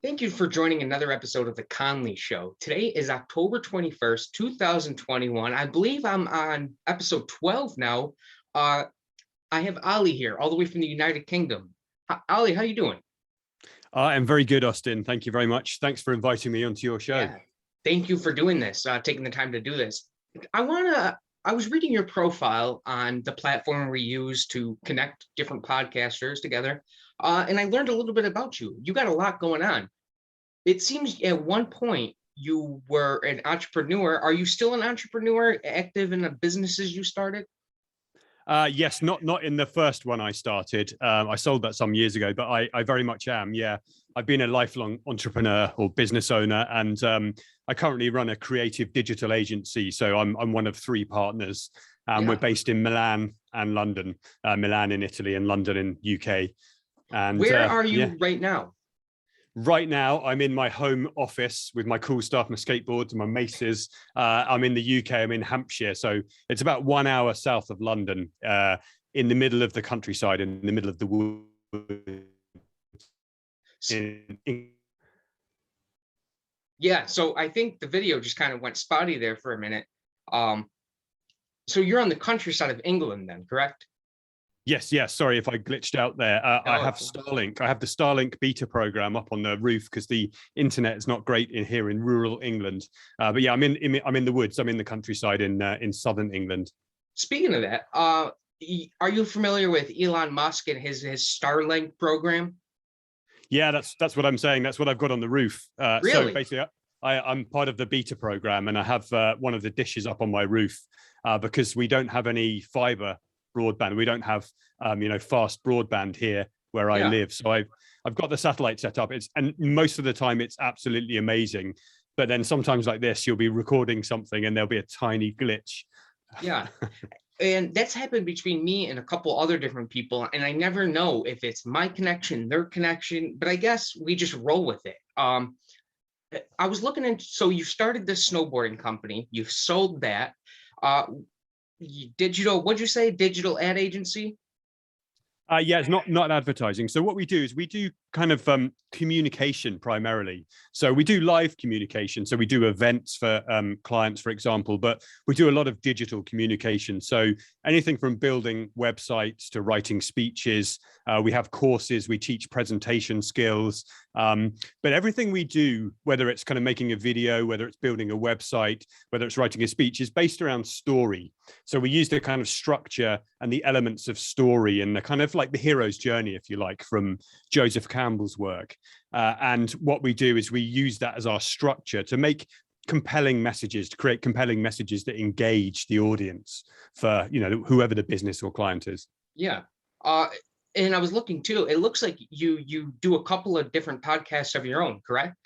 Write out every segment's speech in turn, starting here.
Thank you for joining another episode of the Conley Show. Today is October 21st, 2021. I believe I'm on episode 12 now. Uh, I have Ollie here, all the way from the United Kingdom. Ollie, how you doing? I'm very good, Austin. Thank you very much. Thanks for inviting me onto your show. Yeah, thank you for doing this, taking the time to do this. I was reading your profile on the platform we use to connect different podcasters together, and I learned a little bit about you. You got a lot going on. It seems at one point you were an entrepreneur. Are you still an entrepreneur, active in the businesses you started? Yes, not in the first one I started. I sold that some years ago, but I very much am. Yeah, I've been a lifelong entrepreneur or business owner, and I currently run a creative digital agency. So I'm one of three partners. We're based in Milan and London, Milan in Italy and London in UK. And where are you right now? Right now, I'm in my home office with my cool stuff, my skateboards, and my maces. I'm in the UK. I'm in Hampshire, so it's about 1 hour south of London, in the middle of the countryside, in the middle of the woods. Yeah, so I think the video just kind of went spotty there for a minute. So you're on the countryside of England then, correct? Yes. Sorry if I glitched out there. I have Starlink. I have the Starlink beta program up on the roof because the internet is not great in here in rural England. But yeah, I'm in the woods. I'm in the countryside in southern England. Speaking of that, are you familiar with Elon Musk and his Starlink program? Yeah, that's what I'm saying. That's what I've got on the roof. Really? So basically, I'm part of the beta program, and I have one of the dishes up on my roof because we don't have any fiber broadband. We don't have fast broadband here where I live. So I've got the satellite set up. And most of the time it's absolutely amazing. But then sometimes like this, you'll be recording something and there'll be a tiny glitch. Yeah. And that's happened between me and a couple other different people. And I never know if it's my connection, their connection, but I guess we just roll with it. I was looking into, so you started this snowboarding company, you've sold that. Digital, what'd you say? Digital ad agency? Yeah, it's not advertising. So what we do is we do kind of communication primarily. So we do live communication. So we do events for clients, for example, but we do a lot of digital communication. So anything from building websites to writing speeches. We have courses, we teach presentation skills. But everything we do, whether it's kind of making a video, whether it's building a website, whether it's writing a speech, is based around story. So we use the kind of structure and the elements of story and the kind of like the hero's journey, if you like, from Joseph Campbell's work. And what we do is we use that as our structure to make compelling messages, to create compelling messages that engage the audience for, whoever the business or client is. Yeah. And I was looking too, it looks like you do a couple of different podcasts of your own, correct?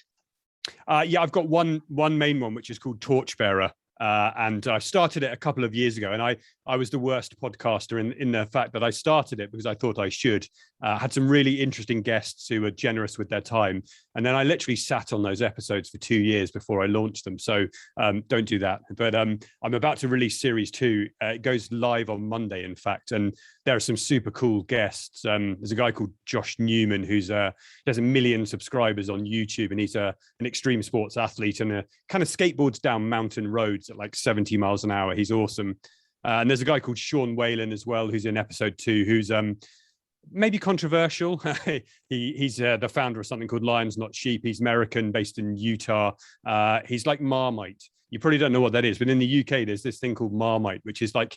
Yeah, I've got one main one, which is called Torchbearer. And I started it a couple of years ago, and I was the worst podcaster in the fact that I started it because I thought I should. Had some really interesting guests who were generous with their time, and then I literally sat on those episodes for 2 years before I launched them. So don't do that. But I'm about to release series 2. It goes live on Monday, in fact, and there are some super cool guests. There's a guy called Josh Newman who's has 1 million subscribers on YouTube, and he's an extreme sports athlete and kind of skateboards down mountain roads at like 70 miles an hour. He's awesome. And there's a guy called Sean Whalen as well, who's in episode 2, who's maybe controversial. He's the founder of something called Lions Not Sheep. He's American, based in Utah. He's like Marmite. You probably don't know what that is, but in the UK, there's this thing called Marmite, which is like,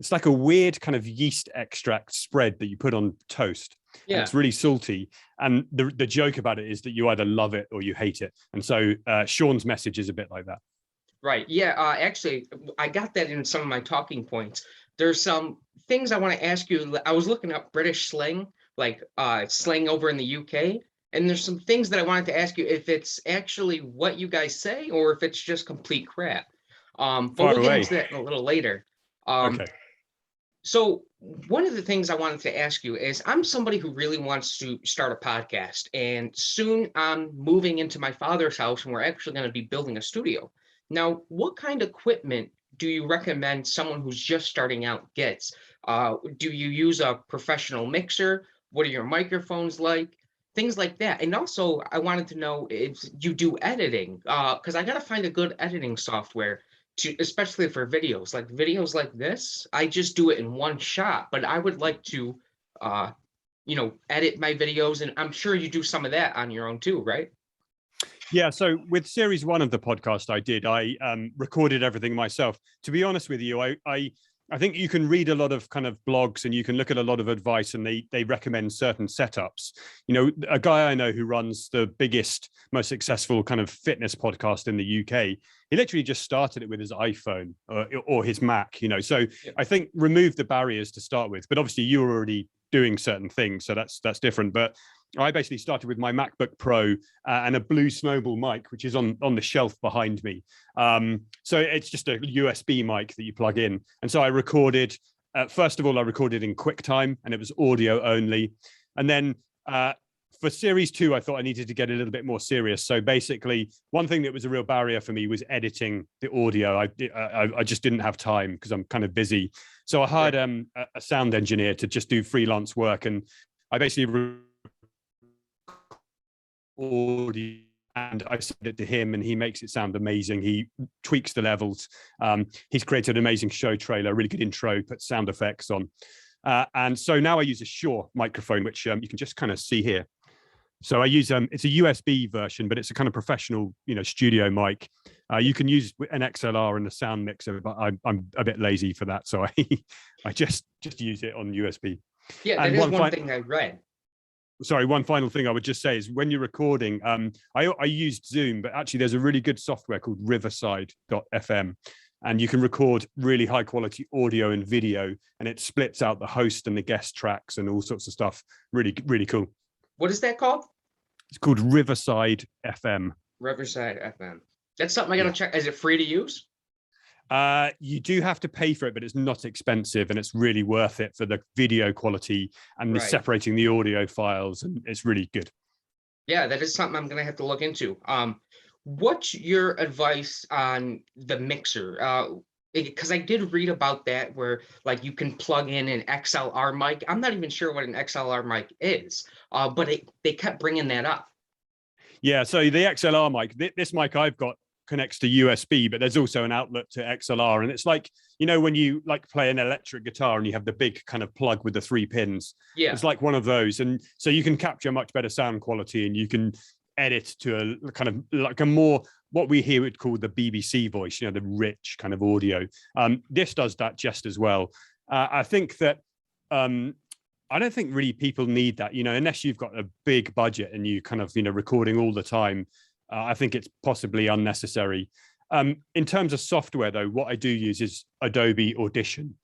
it's like a weird kind of yeast extract spread that you put on toast. Yeah. And it's really salty. And the joke about it is that you either love it or you hate it. And so Sean's message is a bit like that. Right. Yeah. Actually, I got that in some of my talking points. There's some things I want to ask you. I was looking up British slang, like slang over in the UK. And there's some things that I wanted to ask you if it's actually what you guys say or if it's just complete crap. But we'll get into that a little later. Okay. So one of the things I wanted to ask you is I'm somebody who really wants to start a podcast, and soon I'm moving into my father's house and we're actually going to be building a studio. Now, what kind of equipment do you recommend someone who's just starting out gets? Do you use a professional mixer? What are your microphones like? things like that. And also, I wanted to know if you do editing, because I gotta find a good editing software to, especially for videos like this. I just do it in one shot, but I would like to, uh, edit my videos, and I'm sure you do some of that on your own too, right? Yeah, so with series one of the podcast I recorded everything myself. To be honest with you, I think you can read a lot of kind of blogs and you can look at a lot of advice, and they recommend certain setups. You know, a guy I know who runs the biggest, most successful kind of fitness podcast in the UK, he literally just started it with his iPhone or his Mac, you know. So Yeah. I think remove the barriers to start with, but obviously you're already doing certain things, so that's different. But I basically started with my MacBook Pro and a blue Snowball mic, which is on the shelf behind me. So it's just a USB mic that you plug in. And so I recorded, first of all, I recorded in QuickTime, and it was audio only. And then for series two, I thought I needed to get a little bit more serious. So basically, one thing that was a real barrier for me was editing the audio. I just didn't have time because I'm kind of busy. So I hired a sound engineer to just do freelance work. And I basically audio and I send it to him, and he makes it sound amazing. He tweaks the levels. He's created an amazing show trailer, really good intro, put sound effects on. And so now I use a Shure microphone, which you can just kind of see here. So I use it's a USB version, but it's a kind of professional, studio mic. You can use an XLR and a sound mixer, but I'm a bit lazy for that, so I just use it on USB. Yeah, that And is one thing I read. Sorry, one final thing I would just say is when you're recording, I used Zoom, but actually there's a really good software called Riverside.fm, and you can record really high quality audio and video, and it splits out the host and the guest tracks and all sorts of stuff. Really, really cool. What is that called? It's called Riverside FM. Riverside FM. That's something I gotta check. Is it free to use? You do have to pay for it, but it's not expensive, and it's really worth it for the video quality and the separating the audio files, and it's really good. Yeah, that is something I'm gonna have to look into. What's your advice on the mixer? Because I did read about that where like you can plug in an XLR mic. I'm not even sure what an XLR mic is, but they kept bringing that up. Yeah, so the XLR mic, this mic I've got connects to USB, but there's also an outlet to XLR. And it's like, when you like play an electric guitar and you have the big kind of plug with the 3 pins. Yeah. It's like one of those. And so you can capture much better sound quality, and you can edit to a kind of like a more, what we here would call the BBC voice, the rich kind of audio. This does that just as well. I think that, I don't think really people need that, unless you've got a big budget and you kind of, recording all the time. I think it's possibly unnecessary. In terms of software, though, what I do use is Adobe Audition.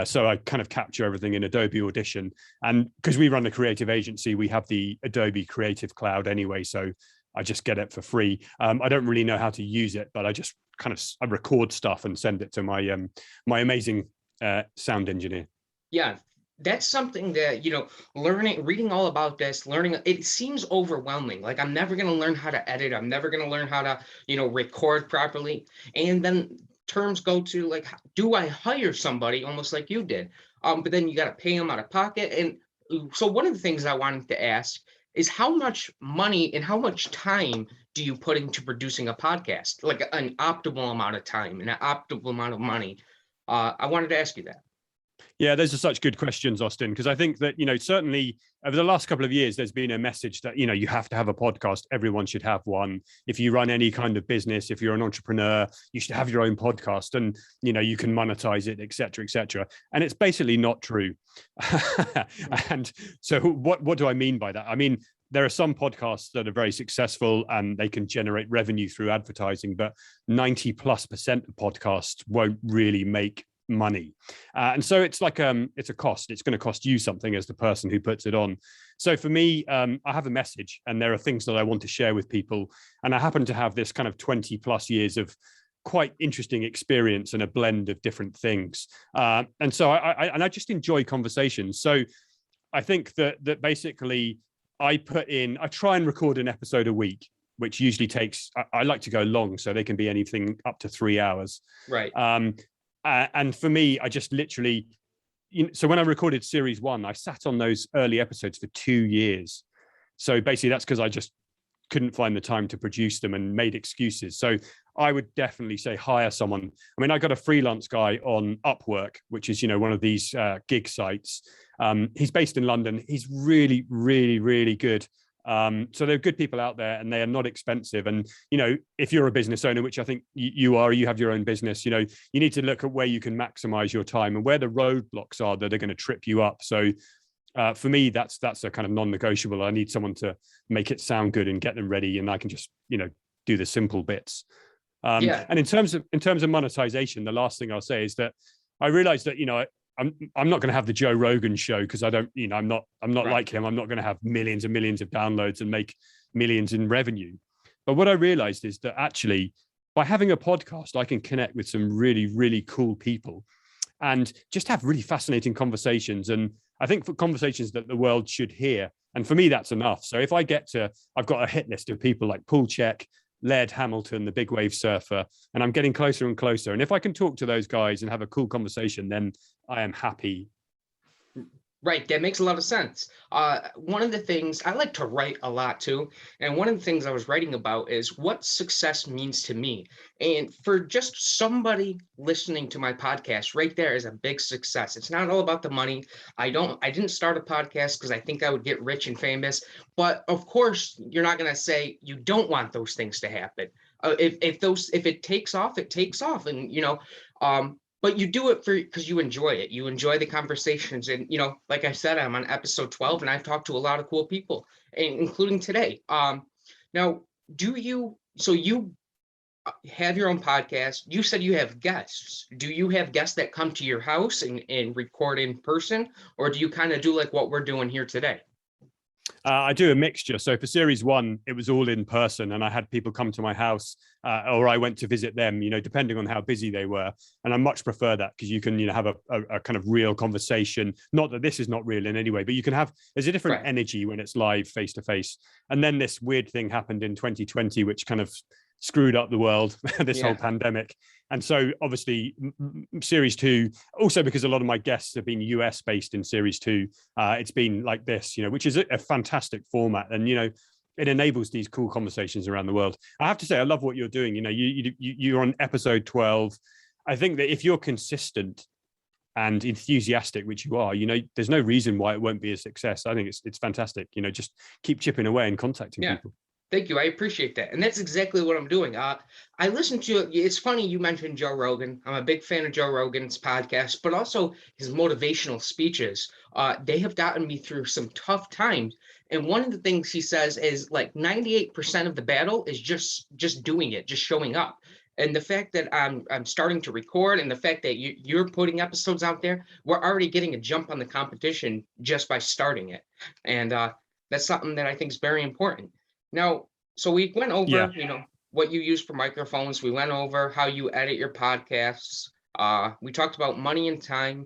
So I kind of capture everything in Adobe Audition. And because we run a creative agency, we have the Adobe Creative Cloud anyway. So I just get it for free. I don't really know how to use it, but I just I record stuff and send it to my my amazing sound engineer. Yeah. That's something that, reading all about this, it seems overwhelming. Like I'm never going to learn how to edit. I'm never going to learn how to, record properly. And then terms go to like, do I hire somebody almost like you did? But then you got to pay them out of pocket. And so one of the things I wanted to ask is how much money and how much time do you put into producing a podcast? Like an optimal amount of time and an optimal amount of money. I wanted to ask you that. Yeah, those are such good questions, Austin, because I think that, certainly over the last couple of years, there's been a message that, you have to have a podcast. Everyone should have one. If you run any kind of business, if you're an entrepreneur, you should have your own podcast and, you can monetize it, et cetera, et cetera. And it's basically not true. And so what do I mean by that? I mean, there are some podcasts that are very successful and they can generate revenue through advertising, but 90+% of podcasts won't really make money. And so it's like it's a cost. It's going to cost you something as the person who puts it on. So for me, I have a message and there are things that I want to share with people. And I happen to have this kind of 20+ years of quite interesting experience and a blend of different things. And so I just enjoy conversations. So I think that basically I try and record an episode a week, which usually takes, I like to go long, so they can be anything up to 3 hours. Right. And for me, I just literally, so when I recorded series 1, I sat on those early episodes for 2 years. So basically that's because I just couldn't find the time to produce them and made excuses. So I would definitely say hire someone. I mean, I got a freelance guy on Upwork, which is, one of these gig sites. He's based in London. He's really, really, really good. So there are good people out there, and they are not expensive. And, if you're a business owner, which I think you are, you have your own business, you need to look at where you can maximize your time and where the roadblocks are that are going to trip you up. So for me, that's a kind of non-negotiable. I need someone to make it sound good and get them ready, and I can just, do the simple bits. And in terms of monetization, the last thing I'll say is that I realized that, I'm not going to have the Joe Rogan show, because I don't, I'm not right. Like him. I'm not going to have millions and millions of downloads and make millions in revenue. But what I realized is that actually, by having a podcast, I can connect with some really, really cool people and just have really fascinating conversations. And I think for conversations that the world should hear. And for me, that's enough. So if I've got a hit list of people like Paul Check, Laird Hamilton, the big wave surfer, and I'm getting closer and closer. And if I can talk to those guys and have a cool conversation, then I am happy. Right, that makes a lot of sense. One of the things I like to write a lot too, and one of the things I was writing about is what success means to me. And for just somebody listening to my podcast, right there is a big success. It's not all about the money. I didn't start a podcast because I think I would get rich and famous. But of course, you're not going to say you don't want those things to happen. If it takes off, it takes off, and but you do it because you enjoy it. You enjoy the conversations. And, like I said, I'm on episode 12 and I've talked to a lot of cool people, including today. Now, you have your own podcast. You said you have guests. Do you have guests that come to your house and record in person? Or do you kind of do like what we're doing here today? I do a mixture. So for series 1, it was all in person, and I had people come to my house, or I went to visit them, depending on how busy they were. And I much prefer that, because you can, have a kind of real conversation. Not that this is not real in any way, but there's a different energy when it's live face to face. And then this weird thing happened in 2020, which kind of screwed up the world, this whole pandemic. And so obviously series 2, also because a lot of my guests have been US based in series 2, it's been like this, which is a fantastic format. And, it enables these cool conversations around the world. I have to say, I love what you're doing. You're on episode 12. I think that if you're consistent and enthusiastic, which you are, there's no reason why it won't be a success. I think it's fantastic. Just keep chipping away and contacting people. Thank you. I appreciate that. And that's exactly what I'm doing. I listen to, it's funny you mentioned Joe Rogan. I'm a big fan of Joe Rogan's podcast, but also his motivational speeches. They have gotten me through some tough times. And one of the things he says is like 98% of the battle is just doing it, just showing up. And the fact that I'm starting to record, and the fact that you're putting episodes out there, we're already getting a jump on the competition just by starting it. And that's something that I think is very important. Now, so we went over, what you use for microphones. We went over how you edit your podcasts. We talked about money and time.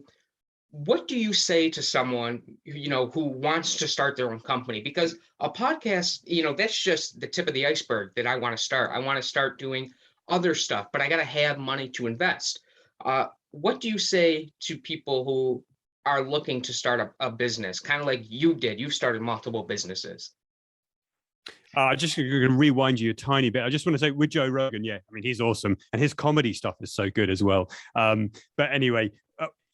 What do you say to someone, who wants to start their own company? Because a podcast, that's just the tip of the iceberg that I want to start. I want to start doing other stuff, but I got to have money to invest. What do you say to people who are looking to start a business, kind of like you did? You've started multiple businesses. Just going to rewind you a tiny bit. I just want to say with Joe Rogan, he's awesome, and his comedy stuff is so good as well. But anyway,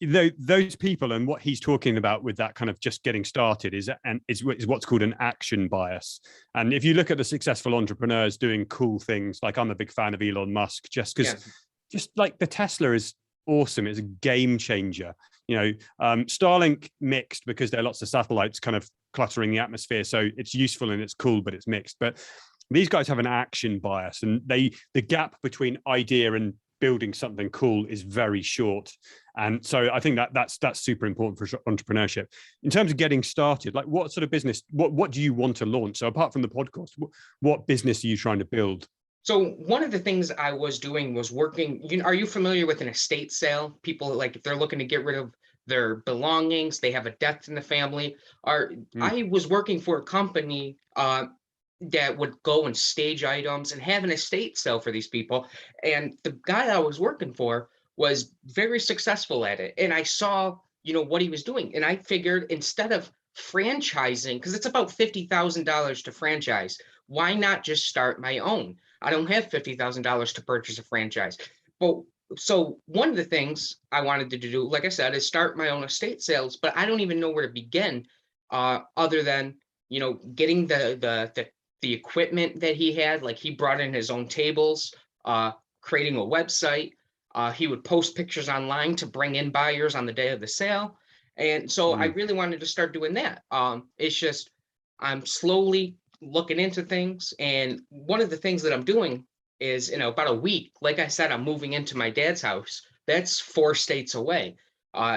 those people and what he's talking about with that kind of just getting started is what's called an action bias. And if you look at the successful entrepreneurs doing cool things, like I'm a big fan of Elon Musk, just because, just like the Tesla is awesome. It's a game changer. Starlink mixed because there are lots of satellites kind of cluttering the atmosphere. So it's useful and it's cool, but it's mixed. But these guys have an action bias, and the gap between idea and building something cool is very short. And so I think that's super important for entrepreneurship. In terms of getting started, like what sort of business, what do you want to launch? So apart from the podcast, what business are you trying to build? So one of the things I was doing was working, are you familiar with an estate sale? People, like, if they're looking to get rid of their belongings, they have a death in the family. I was working for a company that would go and stage items and have an estate sale for these people. And the guy I was working for was very successful at it. And I saw, what he was doing. And I figured, instead of franchising, because it's about $50,000 to franchise. Why not just start my own? I don't have $50,000 to purchase a franchise. But so one of the things I wanted to do, like I said, is start my own estate sales, but I don't even know where to begin, other than, getting the equipment that he had. Like, he brought in his own tables, creating a website. He would post pictures online to bring in buyers on the day of the sale. And so I really wanted to start doing that. It's just, I'm slowly looking into things. And one of the things that I'm doing is, about a week, like I said, I'm moving into my dad's house. That's 4 states away,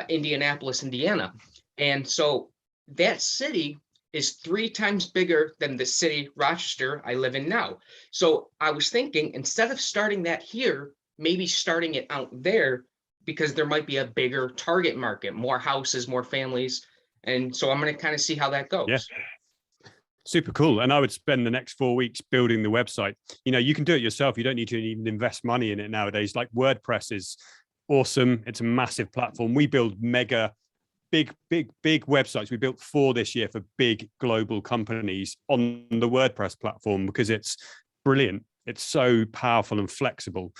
Indianapolis, Indiana. And so that city is 3 times bigger than the city, Rochester, I live in now. So I was thinking, instead of starting that here, maybe starting it out there, because there might be a bigger target market, more houses, more families. And so I'm going to kind of see how that goes. Yeah. Super cool. And I would spend the next 4 weeks building the website. You can do it yourself. You don't need to even invest money in it nowadays. Like, WordPress is awesome. It's a massive platform. We build big websites. We built 4 this year for big global companies on the WordPress platform because it's brilliant. It's so powerful and flexible.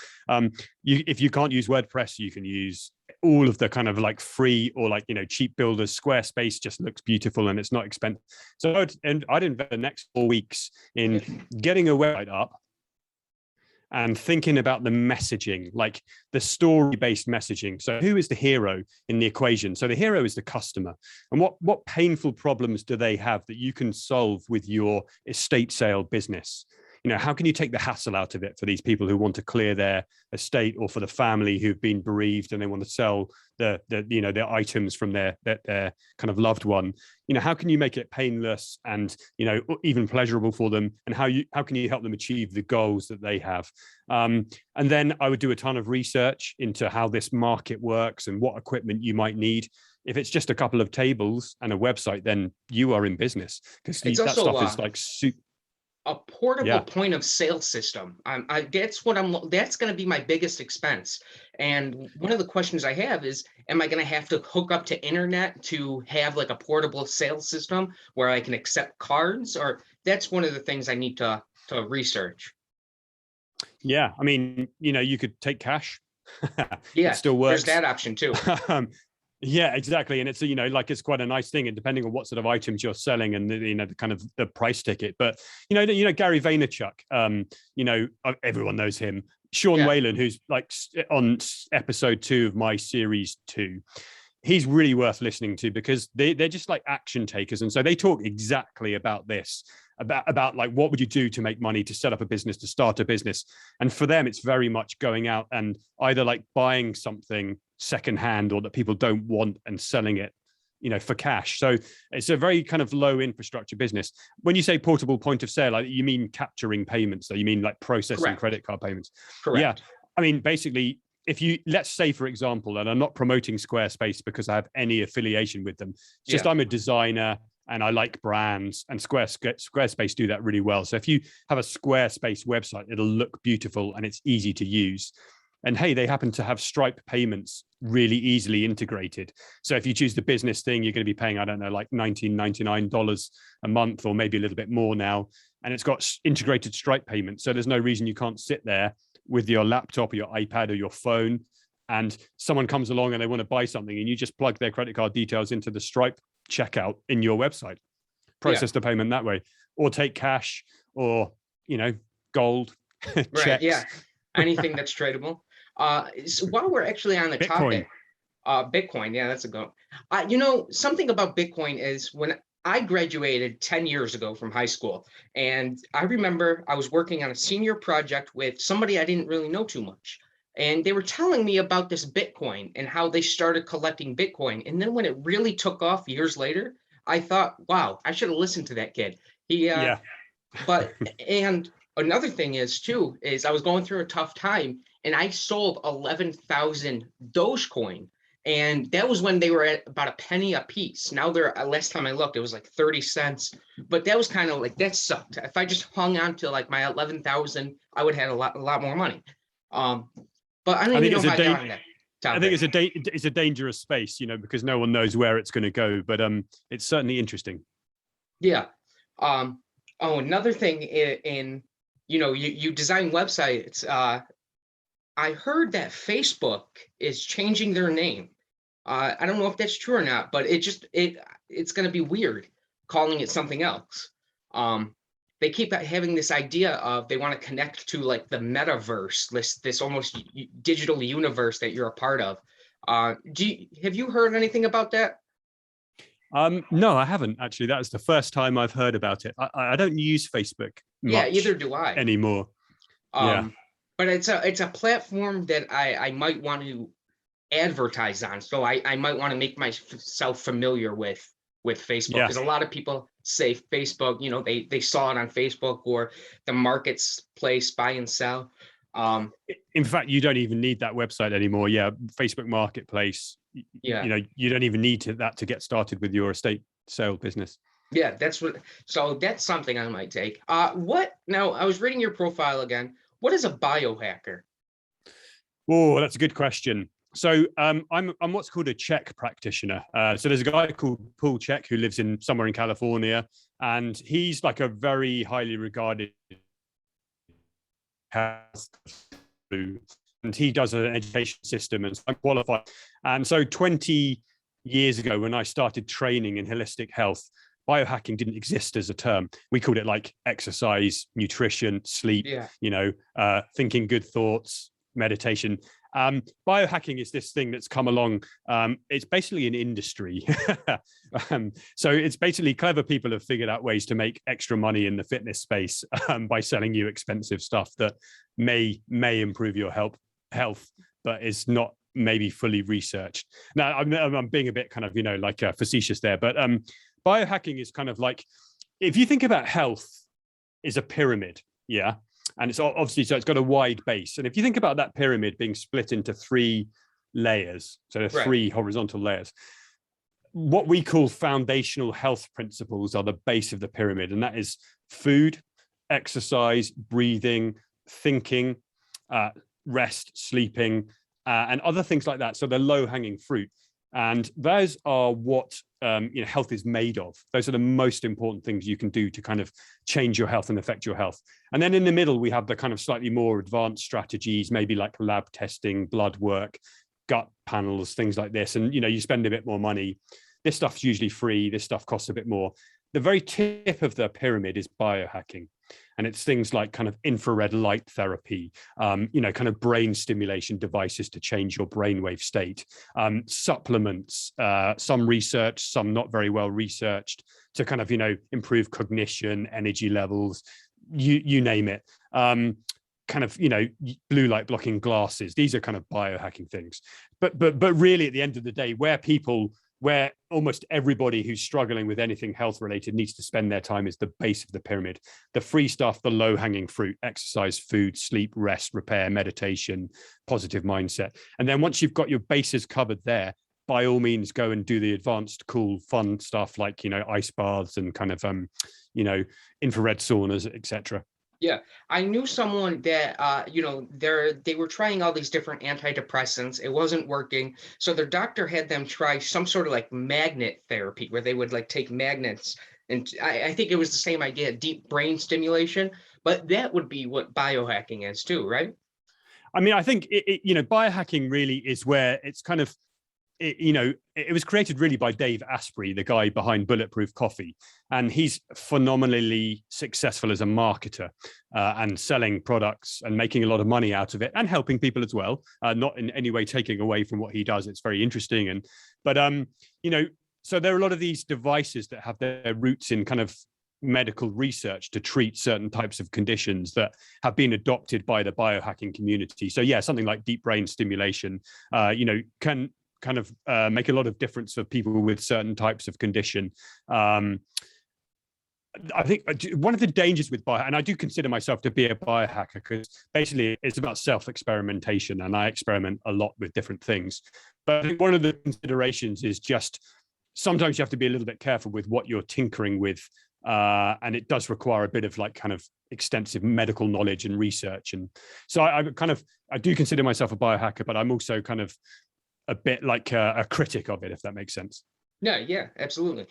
If you can't use WordPress, you can use all of the kind of like free or like, cheap builders. Squarespace just looks beautiful and it's not expensive. So I'd invest the next 4 weeks in getting a website up and thinking about the messaging, like the story-based messaging. So who is the hero in the equation? So the hero is the customer. And what painful problems do they have that you can solve with your estate sale business? How can you take the hassle out of it for these people who want to clear their estate, or for the family who've been bereaved and they want to sell their items from their kind of loved one? How can you make it painless and, even pleasurable for them? And how can you help them achieve the goals that they have? And then I would do a ton of research into how this market works and what equipment you might need. If it's just a couple of tables and a website, then you are in business, because that stuff is like super. A portable point of sale system. That's going to be my biggest expense. And one of the questions I have is, am I going to have to hook up to internet to have like a portable sales system where I can accept cards? Or that's one of the things I need to research. Yeah. I mean, you could take cash. Yeah, it still works. There's that option too. Yeah, exactly. And it's, it's quite a nice thing, and depending on what sort of items you're selling and the kind of the price ticket. But, Gary Vaynerchuk, everyone knows him. Sean Whalen, who's like on episode 2 of my series 2. He's really worth listening to, because they're just like action takers. And so they talk exactly about this, about like, what would you do to make money, to set up a business, to start a business? And for them, it's very much going out and either like buying something secondhand or that people don't want and selling it, for cash. So it's a very kind of low infrastructure business. When you say portable point of sale, you mean capturing payments? So you mean like processing credit card payments? Correct. Yeah. I mean, basically, let's say, for example, and I'm not promoting Squarespace because I have any affiliation with them. It's just I'm a designer and I like brands, and Squarespace do that really well. So if you have a Squarespace website, it'll look beautiful and it's easy to use. And hey, they happen to have Stripe payments really easily integrated. So if you choose the business thing, you're going to be paying, I don't know, like $19.99 a month, or maybe a little bit more now. And it's got integrated Stripe payments. So there's no reason you can't sit there with your laptop or your iPad or your phone, and someone comes along and they want to buy something, and you just plug their credit card details into the Stripe checkout in your website, process the payment that way, or take cash, or, gold, checks. Yeah. Anything that's tradable. So while we're actually on the topic, Bitcoin, that's a go. Something about Bitcoin is, when I graduated 10 years ago from high school, and I remember I was working on a senior project with somebody I didn't really know too much. And they were telling me about this Bitcoin and how they started collecting Bitcoin. And then when it really took off years later, I thought, wow, I should have listened to that kid. But, and another thing is I was going through a tough time, and I sold 11,000 Dogecoin. And that was when they were at about a penny a piece. Now they're, last time I looked, it was like 30 cents. But that was kind of like, that sucked. If I just hung on to like my 11,000, I would have had a lot more money. But I don't even know how I got on that. I think topic. it's a dangerous space, because no one knows where it's going to go, but it's certainly interesting. Yeah. Oh, another thing you design websites. I heard that Facebook is changing their name. I don't know if that's true or not, but it's going to be weird calling it something else. They keep having this idea of they want to connect to like the metaverse, this almost digital universe that you're a part of. Have you heard anything about that? No, I haven't actually. That's the first time I've heard about it. I don't use Facebook Yeah, either much do I. anymore. Yeah. But it's a platform that I might want to advertise on. So I might want to make myself familiar with Facebook, Yeah. because a lot of people say Facebook, they saw it on Facebook or the marketplace, buy and sell. In fact, you don't even need that website anymore. Yeah, Facebook Marketplace. Yeah. You don't even need that to get started with your estate sale business. Yeah, so that's something I might take. What now? I was reading your profile again. What is a biohacker? Oh, that's a good question. So I'm what's called a Czech practitioner. So there's a guy called Paul Czech who lives somewhere in California, and he's like a very highly regarded health, and he does an education system, and I'm qualified. And so 20 years ago, when I started training in holistic health, biohacking didn't exist as a term. We called it like exercise, nutrition, sleep, thinking good thoughts, meditation. Biohacking is this thing that's come along. It's basically an industry. So it's basically clever people have figured out ways to make extra money in the fitness space by selling you expensive stuff that may improve your health, but is not maybe fully researched. Now, I'm being a bit kind of, facetious there, but biohacking is kind of like, if you think about health is a pyramid, yeah? And it's obviously, so it's got a wide base. And if you think about that pyramid being split into 3 layers, so there are 3 horizontal layers, what we call foundational health principles are the base of the pyramid. And that is food, exercise, breathing, thinking, rest, sleeping, and other things like that. So they're low-hanging fruit. And those are what health is made of. Those are the most important things you can do to kind of change your health and affect your health. And then in the middle, we have the kind of slightly more advanced strategies, maybe like lab testing, blood work, gut panels, things like this. And, you spend a bit more money. This stuff's usually free. This stuff costs a bit more. The very tip of the pyramid is biohacking. And it's things like kind of infrared light therapy, kind of brain stimulation devices to change your brainwave state, supplements, some research, some not very well researched, to kind of, improve cognition, energy levels, you name it. Kind of, blue light blocking glasses. These are kind of biohacking things. But really, at the end of the day, where almost everybody who's struggling with anything health related needs to spend their time is the base of the pyramid. The free stuff, the low hanging fruit, exercise, food, sleep, rest, repair, meditation, positive mindset. And then once you've got your bases covered there, by all means, go and do the advanced, cool, fun stuff like, ice baths and kind of, infrared saunas, etc. Yeah, I knew someone that they were trying all these different antidepressants. It wasn't working, so their doctor had them try some sort of like magnet therapy, where they would like take magnets, and I think it was the same idea, deep brain stimulation. But that would be what biohacking is too, right? I mean, I think biohacking really is where it's kind of, it was created really by Dave Asprey, the guy behind Bulletproof Coffee. And he's phenomenally successful as a marketer and selling products and making a lot of money out of it and helping people as well. Not in any way taking away from what he does. It's very interesting. But so there are a lot of these devices that have their roots in kind of medical research to treat certain types of conditions that have been adopted by the biohacking community. So yeah, something like deep brain stimulation, can kind of make a lot of difference for people with certain types of condition. I think one of the dangers with biohacking, and I do consider myself to be a biohacker, because basically it's about self-experimentation, and I experiment a lot with different things. But I think one of the considerations is just sometimes you have to be a little bit careful with what you're tinkering with. And it does require a bit of like kind of extensive medical knowledge and research. And so I do consider myself a biohacker, but I'm also kind of a bit like a critic of it, if that makes sense. Yeah, absolutely.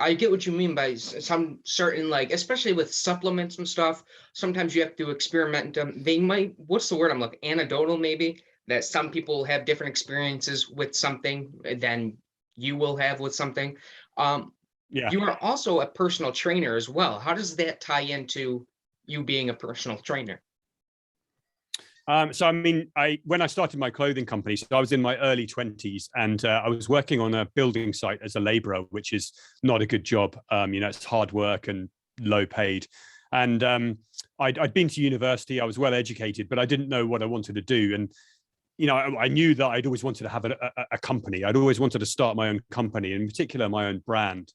I get what you mean by some certain, like, especially with supplements and stuff, sometimes you have to experiment them. They might, what's the word I'm looking, anecdotal maybe, that some people have different experiences with something than you will have with something. Yeah. You are also a personal trainer as well. How does that tie into you being a personal trainer? So I mean, when I started my clothing company, so I was in my early 20s, and I was working on a building site as a labourer, which is not a good job. It's hard work and low paid. And I'd been to university, I was well educated, but I didn't know what I wanted to do. And I knew that I'd always wanted to have a company. I'd always wanted to start my own company, in particular my own brand.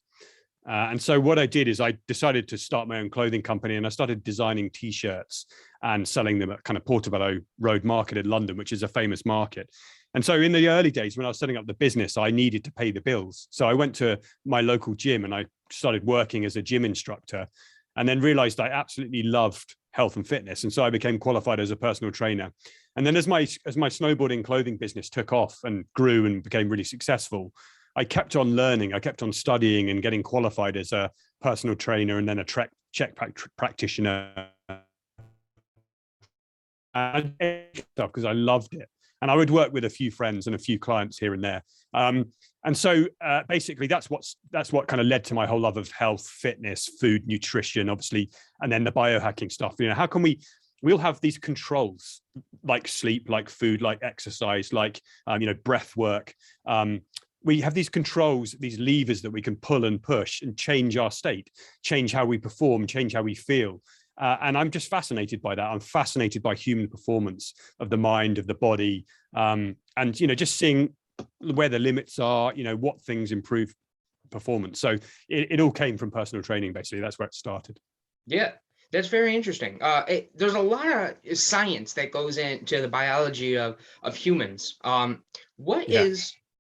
And so what I did is I decided to start my own clothing company, and I started designing T-shirts and selling them at kind of Portobello Road Market in London, which is a famous market. And so in the early days when I was setting up the business, I needed to pay the bills. So I went to my local gym and I started working as a gym instructor, and then realized I absolutely loved health and fitness. And so I became qualified as a personal trainer. And then as my snowboarding clothing business took off and grew and became really successful, I kept on learning. I kept on studying and getting qualified as a personal trainer and then a check practitioner. Because I loved it. And I would work with a few friends and a few clients here and there. And so basically that's what kind of led to my whole love of health, fitness, food, nutrition, obviously, and then the biohacking stuff. How can we'll have these controls like sleep, like food, like exercise, like breath work. We have these controls, these levers that we can pull and push and change our state, change how we perform, change how we feel. And I'm just fascinated by that. I'm fascinated by human performance of the mind, of the body, and just seeing where the limits are, what things improve performance. So it all came from personal training, basically. That's where it started. Yeah, that's very interesting. There's a lot of science that goes into the biology of humans.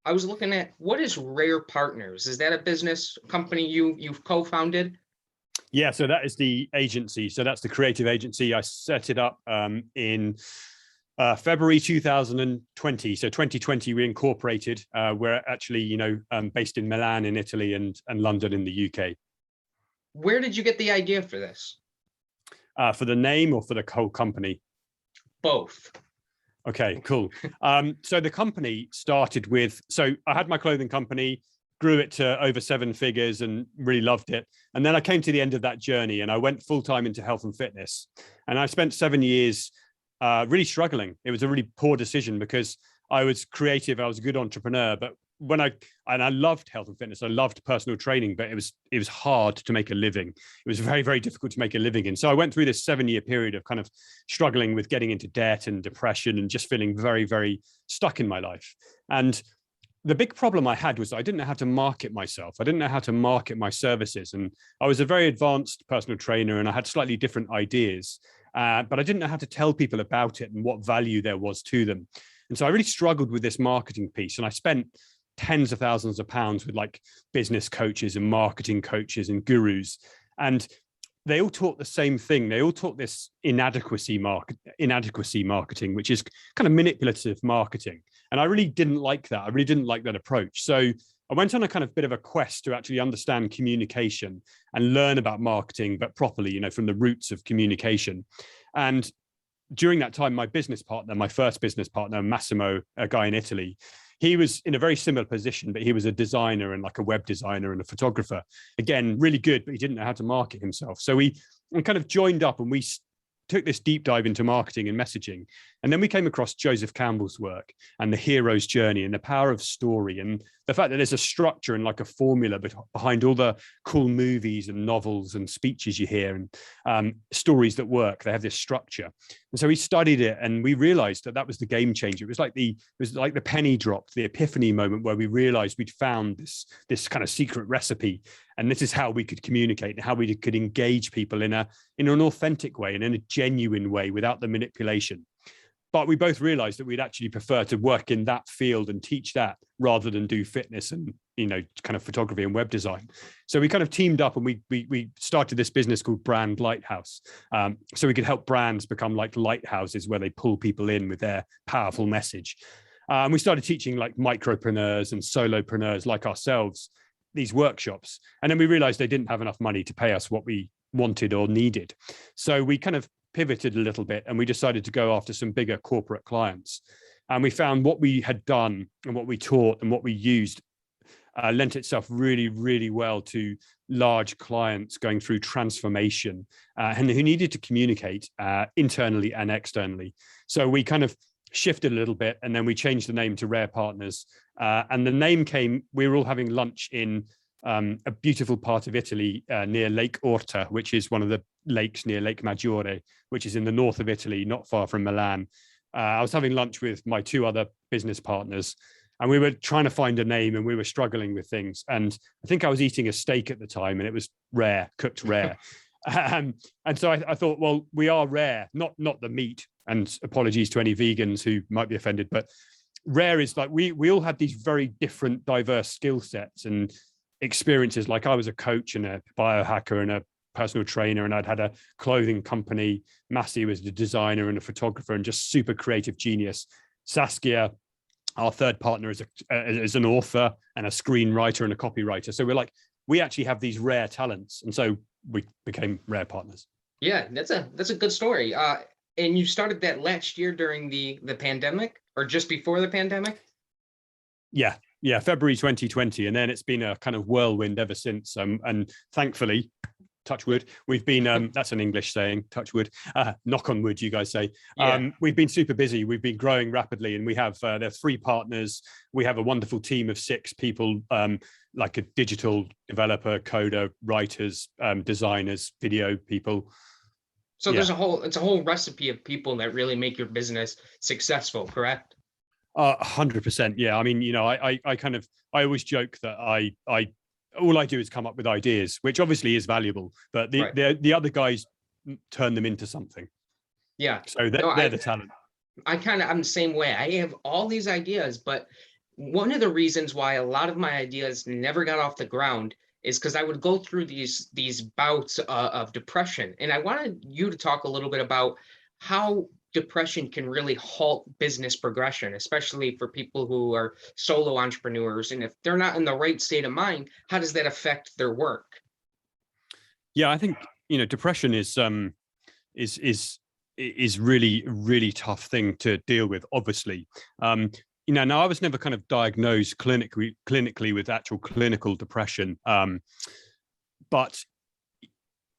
I was looking at, what is Rare Partners? Is that a business company you've co-founded? Yeah, so that is the agency. So that's the creative agency. I set it up in February 2020. So 2020, we incorporated. We're actually, based in Milan in Italy and London in the UK. Where did you get the idea for this? For the name or for the whole company? Both. Okay, cool. So the company started with, so I had my clothing company, grew it to over 7 figures and really loved it. And then I came to the end of that journey and I went full-time into health and fitness. And I spent 7 years really struggling. It was a really poor decision because I was creative, I was a good entrepreneur, but I loved health and fitness, I loved personal training, but it was hard to make a living. It was very, very difficult to make a living in. So I went through this 7-year period of kind of struggling with getting into debt and depression and just feeling very, very stuck in my life. And the big problem I had was I didn't know how to market myself. I didn't know how to market my services. And I was a very advanced personal trainer and I had slightly different ideas, but I didn't know how to tell people about it and what value there was to them. And so I really struggled with this marketing piece. And I spent tens of thousands of pounds with like business coaches and marketing coaches and gurus. And they all taught the same thing. They all taught this inadequacy marketing, which is kind of manipulative marketing. And I really didn't like that. I really didn't like that approach. So I went on a kind of bit of a quest to actually understand communication and learn about marketing, but properly, from the roots of communication. And during that time, my first business partner, Massimo, a guy in Italy, he was in a very similar position, but he was a designer and like a web designer and a photographer. Again, really good, but he didn't know how to market himself. So we kind of joined up and we took this deep dive into marketing and messaging. And then we came across Joseph Campbell's work and the hero's journey and the power of story and the fact that there's a structure and like a formula behind all the cool movies and novels and speeches you hear and stories that work. They have this structure. And so we studied it and we realized that was the game changer. It was like the penny dropped, the epiphany moment where we realized we'd found this kind of secret recipe. And this is how we could communicate and how we could engage people in an authentic way and in a genuine way without the manipulation. But we both realized that we'd actually prefer to work in that field and teach that rather than do fitness and, kind of photography and web design. So we kind of teamed up and we started this business called Brand Lighthouse. So we could help brands become like lighthouses where they pull people in with their powerful message. And we started teaching like micropreneurs and solopreneurs like ourselves these workshops. And then we realized they didn't have enough money to pay us what we wanted or needed. So we kind of pivoted a little bit and we decided to go after some bigger corporate clients. And we found what we had done and what we taught and what we used lent itself really, really well to large clients going through transformation and who needed to communicate internally and externally. So we kind of shifted a little bit and then we changed the name to Rare Partners. And the name came, we were all having lunch in a beautiful part of Italy near Lake Orta, which is one of the lakes near Lake Maggiore, which is in the north of Italy, not far from Milan. I was having lunch with my two other business partners and we were trying to find a name and we were struggling with things. And I think I was eating a steak at the time and it was rare, cooked rare. And so I thought, well, we are rare, not the meat. And apologies to any vegans who might be offended, but rare is like we all had these very different, diverse skill sets and experiences. Like I was a coach and a biohacker and a personal trainer, and I'd had a clothing company. Massey was the designer and a photographer and just super creative genius. Saskia, our third partner, is an author and a screenwriter and a copywriter. So we're like, we actually have these rare talents. And so we became Rare Partners. Yeah, that's a good story. And you started that last year during the pandemic or just before the pandemic? Yeah, February 2020. And then it's been a kind of whirlwind ever since. And thankfully, touch wood, we've been, that's an English saying, touch wood, knock on wood, you guys say. Yeah. We've been super busy. We've been growing rapidly and we have, there are 3 partners. We have a wonderful team of 6 people, like a digital developer, coder, writers, designers, video people. So it's a whole recipe of people that really make your business successful, correct? 100%. Yeah. I mean, you know, I always joke that all I do is come up with ideas, which obviously is valuable, but the other guys turn them into something. Yeah. So they're the talent. I'm the same way. I have all these ideas, but one of the reasons why a lot of my ideas never got off the ground is because I would go through these bouts of depression. And I wanted you to talk a little bit about how depression can really halt business progression, especially for people who are solo entrepreneurs. And if they're not in the right state of mind, how does that affect their work? Yeah, I think, you know, depression is really, really tough thing to deal with, obviously. You know, now I was never kind of diagnosed clinically with actual clinical depression. But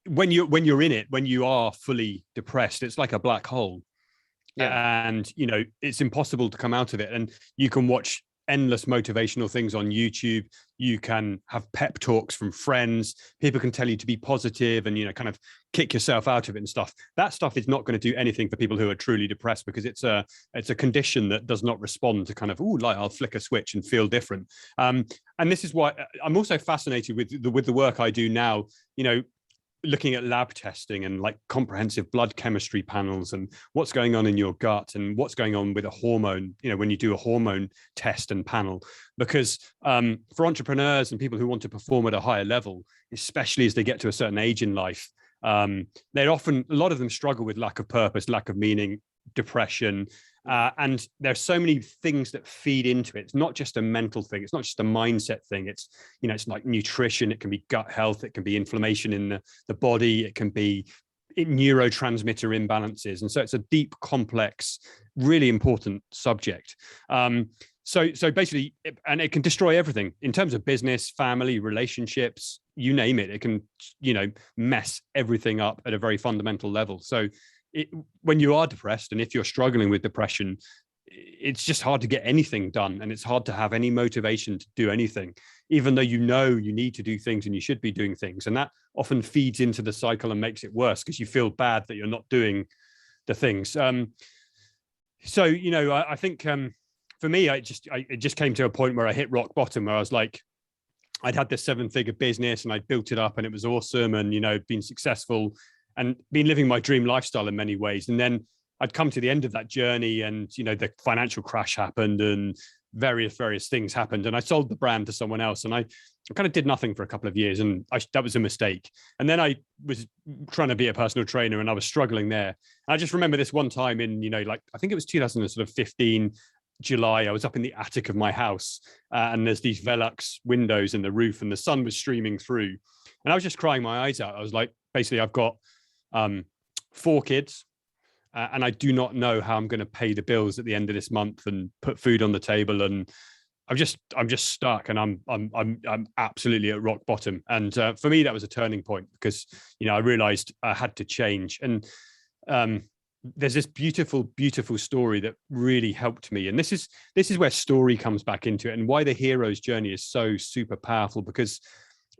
when you're in it, when you are fully depressed, it's like a black hole. Yeah. And, you know, it's impossible to come out of it. And you can watch endless motivational things on YouTube. You can have pep talks from friends. People can tell you to be positive and, you know, kind of kick yourself out of it and stuff. That stuff is not going to do anything for people who are truly depressed because it's a condition that does not respond to kind of, like I'll flick a switch and feel different. And this is why I'm also fascinated with the work I do now, you know, looking at lab testing and like comprehensive blood chemistry panels and what's going on in your gut and what's going on with a hormone, you know, when you do a hormone test and panel, because for entrepreneurs and people who want to perform at a higher level, especially as they get to a certain age in life, a lot of them struggle with lack of purpose, lack of meaning, depression. And there's so many things that feed into it. It's not just a mental thing. It's not just a mindset thing. It's, you know, it's like nutrition. It can be gut health. It can be inflammation in the body. It can be neurotransmitter imbalances. And so it's a deep, complex, really important subject. So basically, and it can destroy everything in terms of business, family, relationships, you name it. It can, you know, mess everything up at a very fundamental level. So when you are depressed and if you're struggling with depression, it's just hard to get anything done and it's hard to have any motivation to do anything, even though you know you need to do things and you should be doing things. And that often feeds into the cycle and makes it worse because you feel bad that you're not doing the things. So, you know, I think for me, it just came to a point where I hit rock bottom where I was like, I'd had this 7-figure business and I built it up and it was awesome and, you know, been successful and been living my dream lifestyle in many ways. And then I'd come to the end of that journey and, you know, the financial crash happened and various things happened. And I sold the brand to someone else and I kind of did nothing for a couple of years. And that was a mistake. And then I was trying to be a personal trainer and I was struggling there. And I just remember this one time in, you know, like, I think it was 2015, July. I was up in the attic of my house, and there's these Velux windows in the roof, and the sun was streaming through. And I was just crying my eyes out. I was like, basically, I've got 4 kids, and I do not know how I'm going to pay the bills at the end of this month and put food on the table. And I'm just stuck, and I'm absolutely at rock bottom. And for me, that was a turning point, because I realized I had to change. And there's this beautiful story that really helped me. And this is where story comes back into it, and why the hero's journey is so super powerful. Because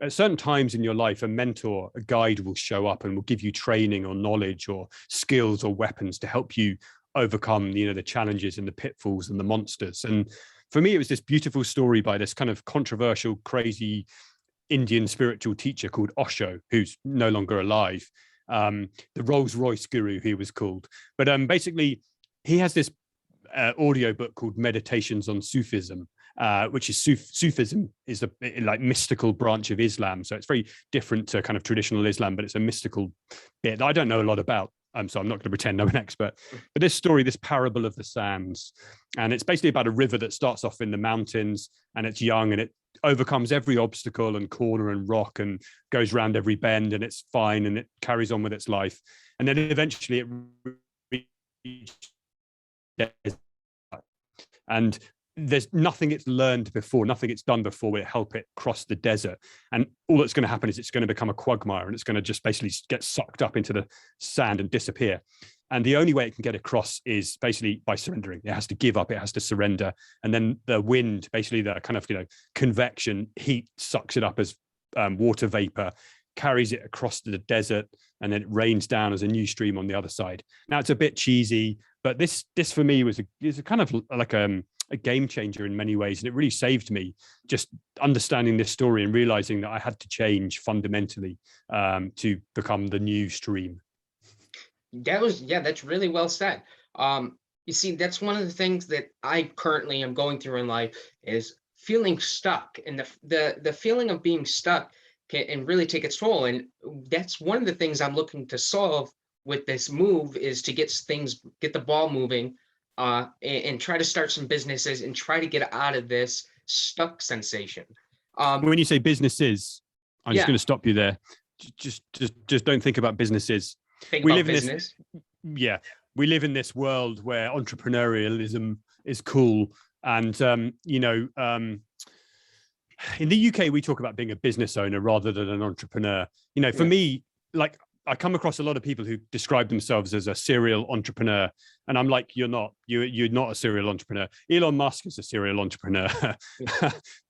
at certain times in your life, a mentor, a guide will show up and will give you training or knowledge or skills or weapons to help you overcome the challenges and the pitfalls and the monsters. And for me, it was this beautiful story by this kind of controversial, crazy Indian spiritual teacher called Osho, who's no longer alive. The Rolls Royce guru, he was called. But basically, he has this audio book called Meditations on Sufism, which is Sufism is a like mystical branch of Islam. So it's very different to kind of traditional Islam, but it's a mystical bit that I don't know a lot about. So I'm not going to pretend I'm an expert. But this story, this parable of the sands, and it's basically about a river that starts off in the mountains, and it's young, and it overcomes every obstacle and corner and rock, and goes around every bend, and it's fine, and it carries on with its life. And then eventually it reaches, and there's nothing it's learned before, nothing it's done before will help it cross the desert. And all that's going to happen is it's going to become a quagmire, and it's going to just basically get sucked up into the sand and disappear. And the only way it can get across is basically by surrendering. It has to give up, it has to surrender. And then the wind, basically the kind of, convection heat, sucks it up as water vapor, carries it across the desert, and then it rains down as a new stream on the other side. Now, it's a bit cheesy, but this for me was a kind of like a game changer in many ways. And it really saved me, just understanding this story and realizing that I had to change fundamentally to become the new stream. That's really well said. You see, that's one of the things that I currently am going through in life, is feeling stuck, and the feeling of being stuck can really take its toll. And that's one of the things I'm looking to solve with this move, is to get the ball moving, and try to start some businesses and try to get out of this stuck sensation. When you say businesses, I'm just going to stop you there. Just don't think about businesses. We live in this. We live in this world where entrepreneurialism is cool, and in the UK we talk about being a business owner rather than an entrepreneur. For me, like, I come across a lot of people who describe themselves as a serial entrepreneur, and I'm like, you're not a serial entrepreneur. Elon Musk is a serial entrepreneur.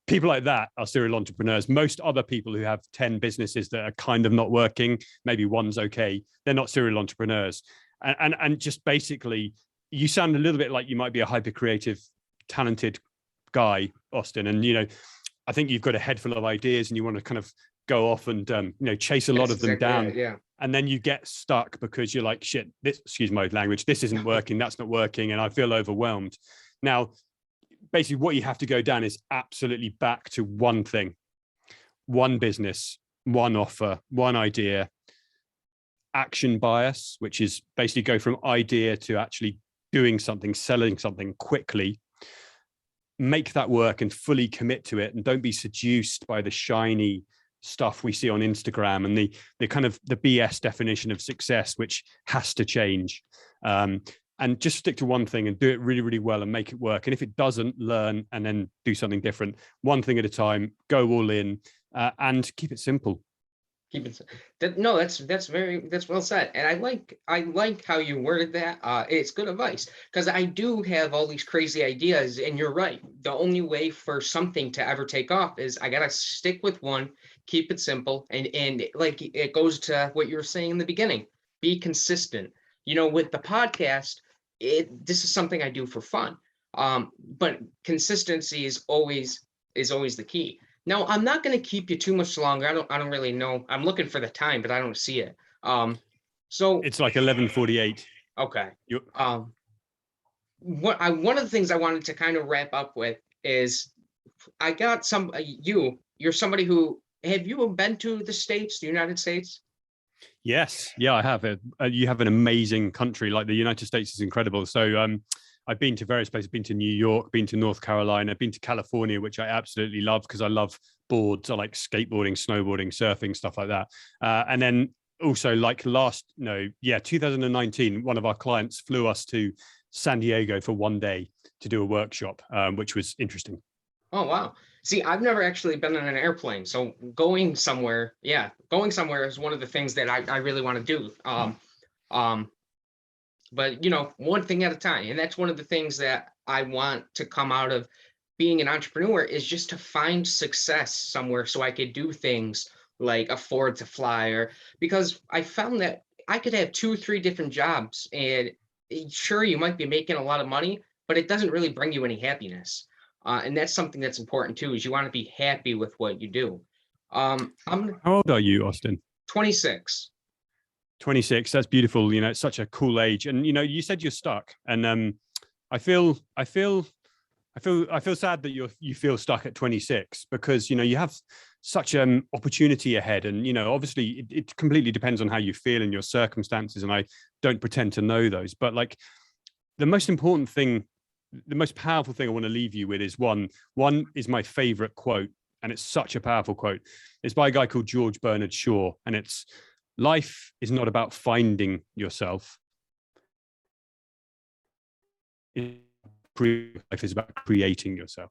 People like that are serial entrepreneurs. Most other people who have 10 businesses that are kind of not working, maybe one's okay, they're not serial entrepreneurs. And just basically, you sound a little bit like you might be a hyper creative, talented guy, Austin. And I think you've got a head full of ideas, and you want to kind of go off and chase a lot of them down. Yeah. And then you get stuck because you're like, shit, excuse my language, this isn't working, that's not working, and I feel overwhelmed. Now, basically what you have to go down is absolutely back to one thing, one business, one offer, one idea. Action bias, which is basically go from idea to actually doing something, selling something quickly. Make that work and fully commit to it, and don't be seduced by the shiny stuff we see on Instagram and the kind of the BS definition of success, which has to change. And just stick to one thing and do it really, really well and make it work. And if it doesn't, learn and then do something different. One thing at a time, go all in, and keep it simple. That's well said. And I like how you worded that. It's good advice, because I do have all these crazy ideas, and you're right. The only way for something to ever take off is I gotta stick with one, keep it simple, and like it goes to what you were saying in the beginning. Be consistent. With the podcast, this is something I do for fun. But consistency is always the key. Now, I'm not going to keep you too much longer. I don't really know. I'm looking for the time, but I don't see it. So it's like 11:48. Okay. One of the things I wanted to kind of wrap up with is I got you're somebody who, have you been to the States, the United States? Yes. Yeah, I have. You have an amazing country. Like, the United States is incredible. So I've been to various places, been to New York, been to North Carolina, been to California, which I absolutely love because I love boards. I like skateboarding, snowboarding, surfing, stuff like that. And then also like 2019, one of our clients flew us to San Diego for one day to do a workshop, which was interesting. Oh, wow. See, I've never actually been in an airplane. So going somewhere is one of the things that I really want to do. But one thing at a time. And that's one of the things that I want to come out of being an entrepreneur is just to find success somewhere so I could do things like afford to fly, or because I found that I could have 2, 3 different jobs, and sure, you might be making a lot of money, but it doesn't really bring you any happiness. And that's something that's important too, is you want to be happy with what you do. I'm How old are you, Austin? 26. 26. That's beautiful. It's such a cool age. And you said you're stuck, and I feel sad that you feel stuck at 26 because you have such opportunity ahead, and obviously it completely depends on how you feel and your circumstances, and I don't pretend to know those, but like the most important thing, the most powerful thing I want to leave you with is one is my favorite quote, and it's such a powerful quote. It's by a guy called George Bernard Shaw, and it's, life is not about finding yourself. Life is about creating yourself.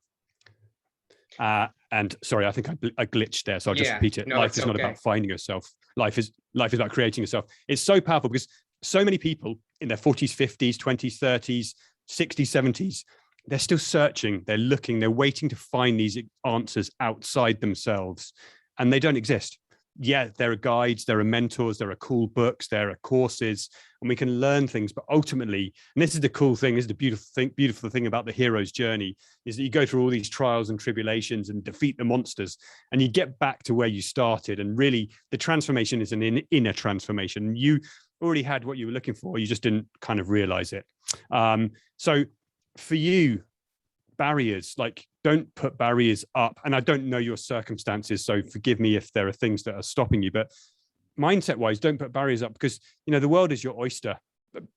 And sorry, I think I glitched there, so I'll just repeat it. Life is not about finding yourself. Life is about creating yourself. It's so powerful because so many people in their 40s, 50s, 20s, 30s, 60s, 70s, they're still searching, they're looking, they're waiting to find these answers outside themselves, and they don't exist. Yeah, there are guides, there are mentors, there are cool books, there are courses, and we can learn things. But ultimately, and this is the cool thing, this is the beautiful thing about the hero's journey, is that you go through all these trials and tribulations and defeat the monsters, and you get back to where you started. And really, the transformation is an inner transformation. You already had what you were looking for, you just didn't kind of realize it. So for you, barriers, like, don't put barriers up. And I don't know your circumstances, so forgive me if there are things that are stopping you, but mindset wise, don't put barriers up, because the world is your oyster.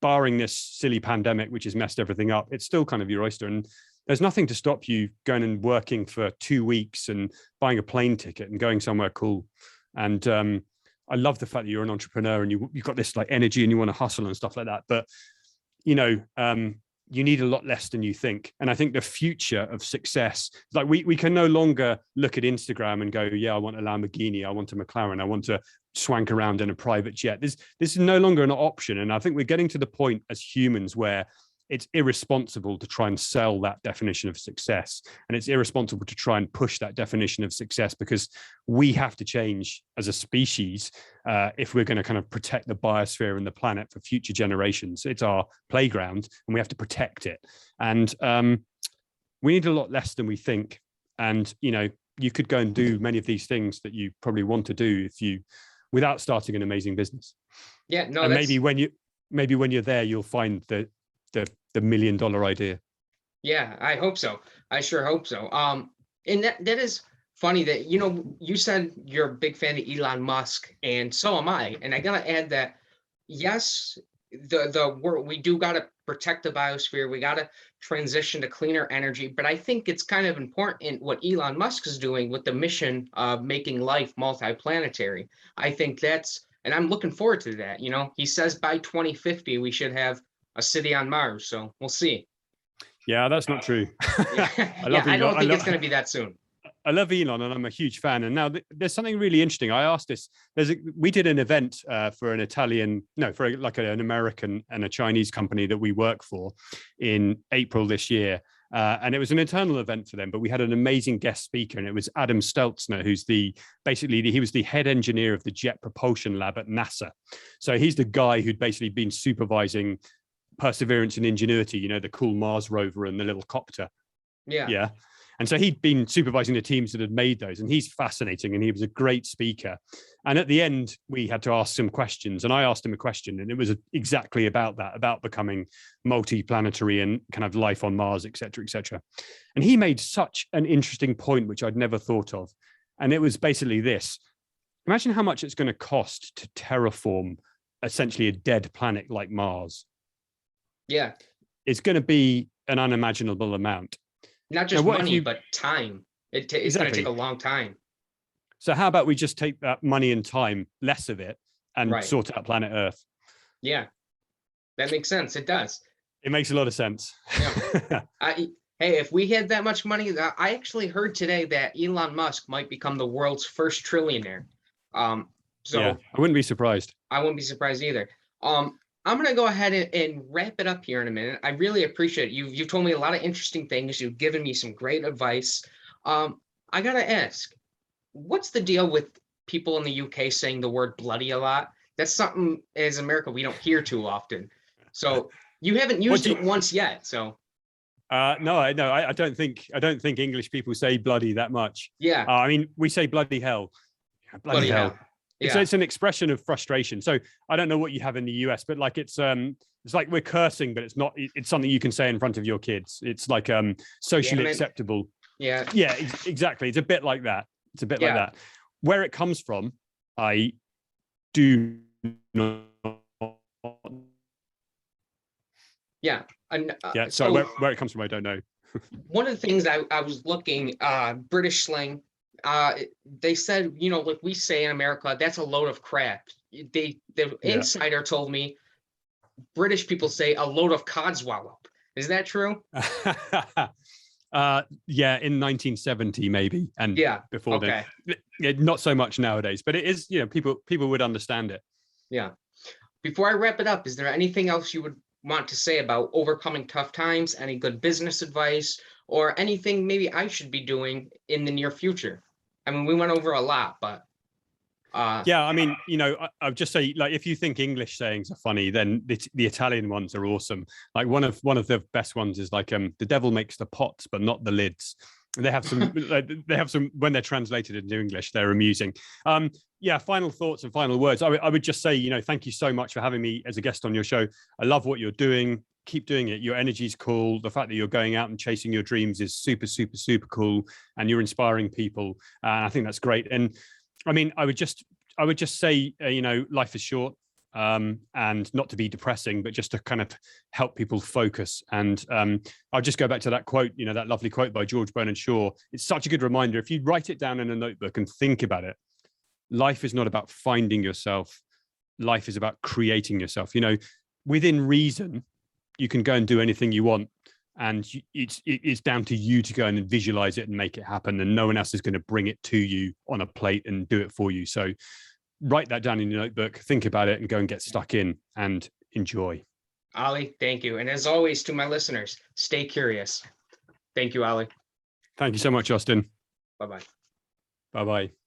Barring this silly pandemic which has messed everything up, it's still kind of your oyster, and there's nothing to stop you going and working for 2 weeks and buying a plane ticket and going somewhere cool. And I love the fact that you're an entrepreneur and you've got this like energy and you want to hustle and stuff like that, but you need a lot less than you think. And I think the future of success, like we can no longer look at Instagram and go, yeah, I want a Lamborghini, I want a McLaren, I want to swank around in a private jet. This is no longer an option. And I think we're getting to the point as humans where it's irresponsible to try and sell that definition of success. And it's irresponsible to try and push that definition of success, because we have to change as a species if we're going to kind of protect the biosphere and the planet for future generations. It's our playground and we have to protect it. And we need a lot less than we think. And, you could go and do many of these things that you probably want to do without starting an amazing business. Yeah, no, and maybe when you're there, you'll find the $1 million idea. Yeah, I hope so. I sure hope so. And that is funny that, you said you're a big fan of Elon Musk, and so am I. And I gotta add that, yes, the world, we do gotta protect the biosphere. We gotta transition to cleaner energy. But I think it's kind of important what Elon Musk is doing with the mission of making life multiplanetary. I think and I'm looking forward to that. He says by 2050 we should have a city on Mars, so we'll see. Yeah, that's not true. I don't think it's going to be that soon. I love Elon and I'm a huge fan. And now there's something really interesting. I asked this. We did an event for an an American and a Chinese company that we work for in April this year. And it was an internal event for them, but we had an amazing guest speaker, and it was Adam Steltzner, who's he was the head engineer of the Jet Propulsion Lab at NASA. So he's the guy who'd basically been supervising Perseverance and Ingenuity, the cool Mars rover and the little copter. Yeah. And so he'd been supervising the teams that had made those, and he's fascinating, and he was a great speaker. And at the end, we had to ask some questions, and I asked him a question, and it was exactly about that, about becoming multi-planetary and kind of life on Mars, et cetera, et cetera. And he made such an interesting point, which I'd never thought of. And it was basically this: imagine how much it's going to cost to terraform essentially a dead planet like Mars. Yeah. it's going to be an unimaginable amount. Not just money, but time. It's going to take a long time. So how about we just take that money and time, less of it, and sort out planet Earth? Yeah, that makes sense. It does. It makes a lot of sense. Yeah. Hey, if we had that much money, I actually heard today that Elon Musk might become the world's first trillionaire. So yeah, I wouldn't be surprised. I wouldn't be surprised either. I'm going to go ahead and wrap it up here in a minute. I really appreciate it. You've told me a lot of interesting things. You've given me some great advice. I got to ask, what's the deal with people in the UK saying the word bloody a lot? That's something as America we don't hear too often. So you haven't used it once yet. So no, I don't think English people say bloody that much. Yeah. I mean, we say bloody hell. Bloody hell. Yeah. It's an expression of frustration. So I don't know what you have in the US, but like it's like we're cursing, but it's not. It's something you can say in front of your kids. It's like socially acceptable. Yeah. Yeah, exactly. It's a bit like that. It's a bit like that. Where it comes from, I do not. Yeah. So where it comes from, I don't know. One of the things I was looking, British slang, they said, like we say in America, that's a load of crap. The insider told me British people say a load of codswallop. Is that true? Yeah, in 1970 maybe, and before then, not so much nowadays. But it is, people would understand it. Yeah. Before I wrap it up, is there anything else you would want to say about overcoming tough times? Any good business advice, or anything maybe I should be doing in the near future? I mean, we went over a lot, but yeah, I mean, I'd just say, like, if you think English sayings are funny, then the Italian ones are awesome. Like one of the best ones is like, the devil makes the pots, but not the lids. They have some, when they're translated into English, they're amusing. Yeah, final thoughts and final words. I would just say, thank you so much for having me as a guest on your show. I love what you're doing. Keep doing it. Your energy's cool. The fact that you're going out and chasing your dreams is super, super, super cool. And you're inspiring people. I think that's great. And I mean, I would just say, life is short, and not to be depressing, but just to kind of help people focus. And I'll just go back to that quote, that lovely quote by George Bernard Shaw. It's such a good reminder. If you write it down in a notebook and think about it, life is not about finding yourself. Life is about creating yourself. Within reason, you can go and do anything you want. And it's down to you to go and visualize it and make it happen. And no one else is going to bring it to you on a plate and do it for you. So write that down in your notebook, think about it, and go and get stuck in and enjoy. Ollie, thank you. And as always, to my listeners, stay curious. Thank you, Ollie. Thank you so much, Austin. Bye-bye. Bye-bye.